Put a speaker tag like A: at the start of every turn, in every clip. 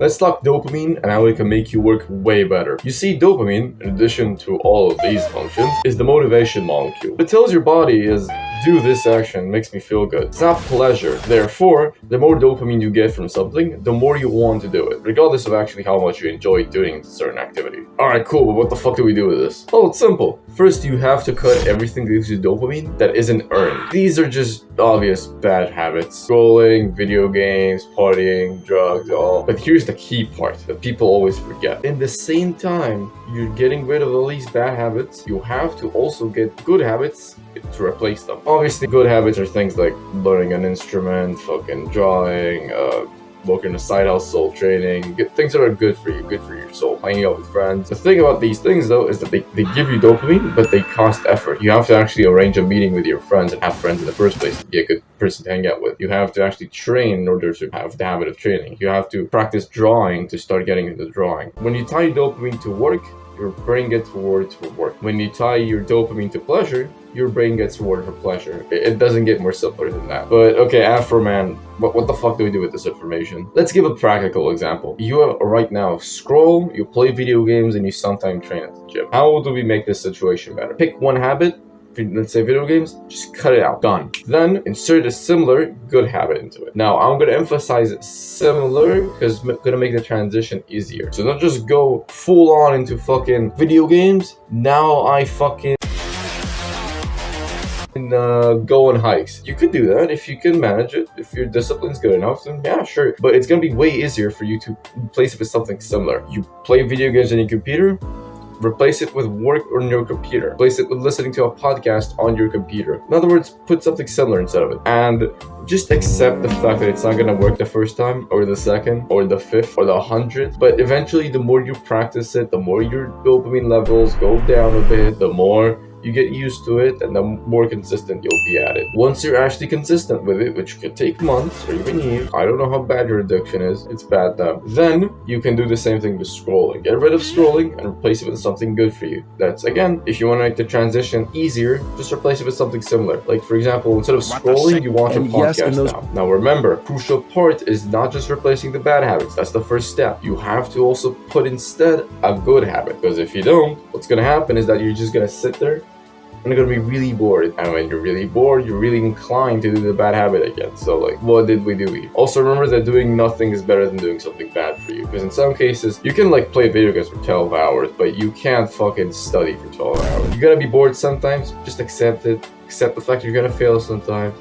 A: Let's talk dopamine and how it can make you work way better. You see, dopamine, in addition to all of these functions, is the motivation molecule. It tells your body is, do this action, makes me feel good. It's not pleasure. Therefore, the more dopamine you get from something, the more you want to do it, regardless of actually how much you enjoy doing a certain activity. Alright, cool, but what the fuck do we do with this? Oh, it's simple. First, you have to cut everything that gives you dopamine that isn't earned. These are just obvious bad habits. Scrolling, video games, partying, drugs, all. But here's the key part that people always forget. In the same time you're getting rid of all these bad habits, you have to also get good habits to replace them. Obviously, good habits are things like learning an instrument, fucking drawing, working a side hustle, training, things that are good for you, good for your soul, hanging out with friends. The thing about these things though is that they give you dopamine, but they cost effort. You have to actually arrange a meeting with your friends and have friends in the first place to be a good person to hang out with. You have to actually train in order to have the habit of training. You have to practice drawing to start getting into drawing. When you tie dopamine to work, your brain gets rewarded for work. When you tie your dopamine to pleasure, your brain gets rewarded for pleasure. It doesn't get more simpler than that. But okay, Afro Man, what the fuck do we do with this information? Let's give a practical example. You right now scroll, you play video games, and you sometimes train at the gym. How do we make this situation better? Pick one habit. Let's say video games, just cut it out. Done. Then insert a similar good habit into it. Now I'm gonna emphasize similar because I'm gonna make the transition easier. So don't just go full on into fucking video games. Now I fucking go on hikes. You could do that if you can manage it. If your discipline's good enough, then yeah, sure. But it's gonna be way easier for you to replace it with something similar. You play video games on your computer, replace it with work on your computer. Replace it with listening to a podcast on your computer. In other words, put something similar instead of it. And just accept the fact that it's not gonna work the first time, or the second, or the fifth, or the 100th. But eventually, the more you practice it, the more your dopamine levels go down a bit, the more you get used to it, and the more consistent you'll be at it. Once you're actually consistent with it, which could take months or even years, I don't know how bad your addiction is, it's bad though, then you can do the same thing with scrolling. Get rid of scrolling and replace it with something good for you. That's, again, if you want to make the transition easier, just replace it with something similar. Like, for example, instead of scrolling, you watch a podcast now. Now remember, crucial part is not just replacing the bad habits. That's the first step. You have to also put instead a good habit, because if you don't, what's gonna happen is that you're just gonna sit there and you're gonna be really bored. And when you're really bored, you're really inclined to do the bad habit again. So like, what did we do here? Also remember that doing nothing is better than doing something bad for you. Because in some cases, you can like play video games for 12 hours, but you can't fucking study for 12 hours. You're gonna be bored sometimes, just accept it. Accept the fact you're gonna fail sometimes.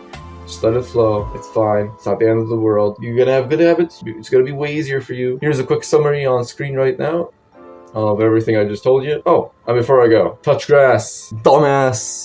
A: Just let it flow. It's fine. It's not the end of the world. You're gonna have good habits. It's gonna be way easier for you. Here's a quick summary on screen right now of everything I just told you. Oh, and before I go, touch grass, dumbass.